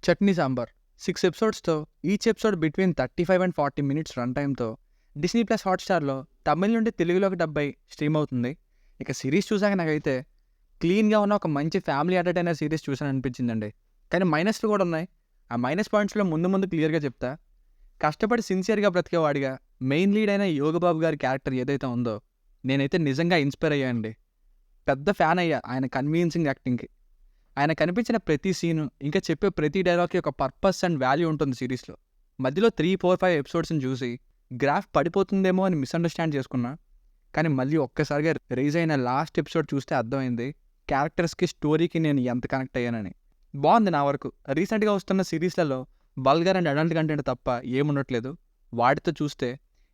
చట్నీ సాంబార్ 6 ఎపిసోడ్స్తో each episode between 35 and 40 minutes run టైమ్తో Disney plus హాట్స్టార్లో తమిళ నుండి తెలుగులోకి డబ్బై స్ట్రీమ్ అవుతుంది. ఇక సిరీస్ చూసాక నాకైతే క్లీన్గా ఉన్న ఒక మంచి ఫ్యామిలీ ఎంటర్టైనర్ సిరీస్ చూసాను అనిపించిందండి. కానీ మైనస్లు కూడా ఉన్నాయి. ఆ మైనస్ పాయింట్స్లో ముందు క్లియర్గా చెప్తా. కష్టపడి సిన్సియర్గా బ్రతికేవాడిగా మెయిన్ లీడ్ అయిన యోగబాబు గారి క్యారెక్టర్ ఏదైతే ఉందో నేనైతే నిజంగా ఇన్స్పైర్ అయ్యానండి. పెద్ద ఫ్యాన్ అయ్యా ఆయన కన్వీన్సింగ్ యాక్టింగ్కి. ఆయన కనిపించిన ప్రతి సీను ఇంకా చెప్పే ప్రతి డైలాగ్కి ఒక పర్పస్ అండ్ వాల్యూ ఉంటుంది సిరీస్లో. మధ్యలో 3, 4, 5 ఎపిసోడ్స్ని చూసి గ్రాఫ్ పడిపోతుందేమో అని మిస్అండర్స్టాండ్ చేసుకున్నా. కానీ మళ్ళీ ఒక్కసారిగా రైజ్ అయిన లాస్ట్ ఎపిసోడ్ చూస్తే అర్థమైంది క్యారెక్టర్స్కి స్టోరీకి నేను ఎంత కనెక్ట్ అయ్యానని. బాగుంది నా వరకు. రీసెంట్గా వస్తున్న సిరీస్లలో బల్గర్ అండ్ అడల్ట్ కంటెంట్ తప్ప ఏముండట్లేదు. వాటితో చూస్తే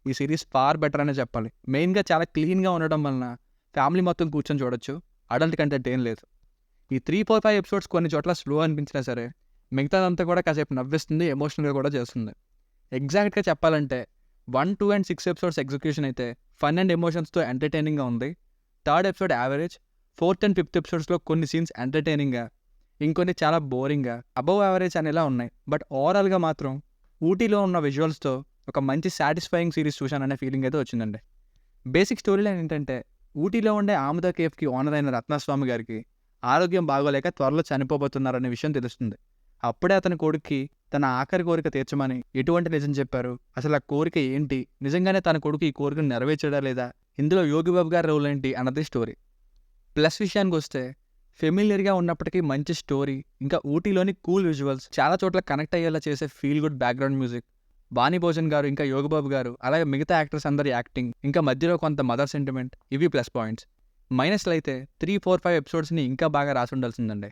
ఈ సిరీస్ ఫార్ బెటర్ అనే చెప్పాలి. మెయిన్గా చాలా క్లీన్గా ఉండడం వలన ఫ్యామిలీ మొత్తం కూర్చొని చూడొచ్చు. అడల్ట్ కంటెంట్ ఏం లేదు. ఈ 3, 4, 5 ఎపిసోడ్స్ కొన్ని చోట్ల స్లో అనిపించినా సరే మిగతాదంతా కూడా కాసేపు నవ్విస్తుంది, ఎమోషనల్గా కూడా చేస్తుంది. ఎగ్జాక్ట్గా చెప్పాలంటే 1, 2 అండ్ 6 ఎపిసోడ్స్ ఎగ్జిక్యూషన్ అయితే ఫన్ అండ్ ఎమోషన్స్తో ఎంటర్టైనింగ్గా ఉంది. 3rd episode average, 4th and 5th ఎపిసోడ్స్లో కొన్ని సీన్స్ ఎంటర్టైనింగ్గా, ఇంకొన్ని చాలా బోరింగ్గా, అబవ్ యావరేజ్ అనేలా ఉన్నాయి. బట్ ఓవరాల్గా మాత్రం ఊటీలో ఉన్న విజువల్స్తో ఒక మంచి సాటిస్ఫైయింగ్ సిరీస్ చూశాననే ఫీలింగ్ అయితే వచ్చిందండి. బేసిక్ స్టోరీ లైన్ ఏంటంటే ఊటీలో ఉండే ఆముద కేఫ్కి ఓనర్ అయిన రత్నస్వామి గారికి ఆరోగ్యం బాగోలేక త్వరలో చనిపోబోతున్నారనే విషయం తెలుస్తుంది. అప్పుడే అతని కొడుక్కి తన ఆఖరి కోరిక తీర్చమని ఎటువంటి నిజం చెప్పారు, అసలు ఆ కోరిక ఏంటి, నిజంగానే తన కొడుకు ఈ కోరికను నెరవేర్చడా లేదా, ఇందులో యోగిబాబు గారి రోల్ ఏంటి అన్నది స్టోరీ. ప్లస్ విషయానికి వస్తే ఫెమిలియర్గా ఉన్నప్పటికీ మంచి స్టోరీ, ఇంకా ఊటీలోని కూల్ విజువల్స్, చాలా చోట్ల కనెక్ట్ అయ్యేలా చేసే feel good background music, Bani Bhojan గారు ఇంకా యోగిబాబు గారు అలాగే మిగతా యాక్టర్స్ అందరి యాక్టింగ్, ఇంకా మధ్యలో కొంత మదర్ సెంటిమెంట్, ఇవి ప్లస్ పాయింట్స్. మైనస్లు అయితే 3, 4, 5 ఎపిసోడ్స్ని ఇంకా బాగా రాసి ఉండాల్సిందండి.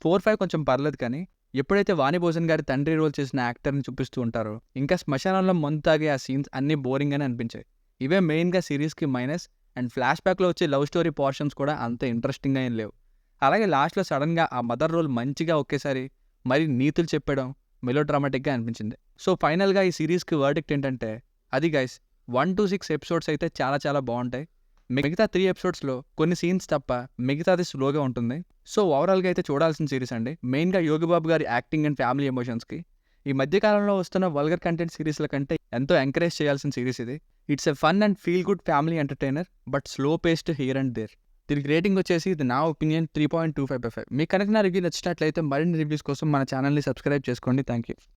4, 5 కొంచెం పర్లేదు, కానీ ఎప్పుడైతే వాణి భోజన్ గారి తండ్రి రోల్ చేసిన యాక్టర్ని చూపిస్తూ ఉంటారో ఇంకా శ్మశానంలో మందు తాగే ఆ సీన్స్ అన్నీ బోరింగ్ అని అనిపించాయి. ఇవే మెయిన్గా సిరీస్కి మైనస్. అండ్ ఫ్లాష్ బ్యాక్లో వచ్చే లవ్ స్టోరీ పోర్షన్స్ కూడా అంత ఇంట్రెస్టింగ్గా ఏం లేవు. అలాగే లాస్ట్లో సడన్గా ఆ మదర్ రోల్ మంచిగా ఒకేసారి మరి నీతులు చెప్పడం మెలో డ్రామాటిక్గా అనిపించింది. సో ఫైనల్గా ఈ సిరీస్కి వర్డిక్ట్ ఏంటంటే అది గైస్ 1 to 6 ఎపిసోడ్స్ అయితే చాలా చాలా బాగుంటాయి. మిగతా 3 ఎపిసోడ్స్లో కొన్ని సీన్స్ తప్ప మిగతాది స్లోగా ఉంటుంది. సో ఓవరాల్గా అయితే చూడాల్సిన సిరీస్ అండి. మెయిన్గా యోగిబాబు గారి యాక్టింగ్ అండ్ ఫ్యామిలీ ఎమోషన్స్కి ఈ మధ్యకాలంలో వస్తున్న వల్గర్ కంటెంట్ సిరీస్ల కంటే ఎంతో ఎంకరేజ్ చేయాల్సిన సిరీస్ ఇది. It's a fun and feel good family entertainer, but slow paced here and there. దీనికి రేటింగ్ వచ్చేసి ఇది నా ఒపీనియన్ 3.25/5. మీకు కనుక నా రివ్యూ నచ్చినట్లయితే మరిన్ని రివ్యూస్ కోసం మన ఛానల్ని సబ్స్క్రైబ్ చేసుకోండి. Thank you.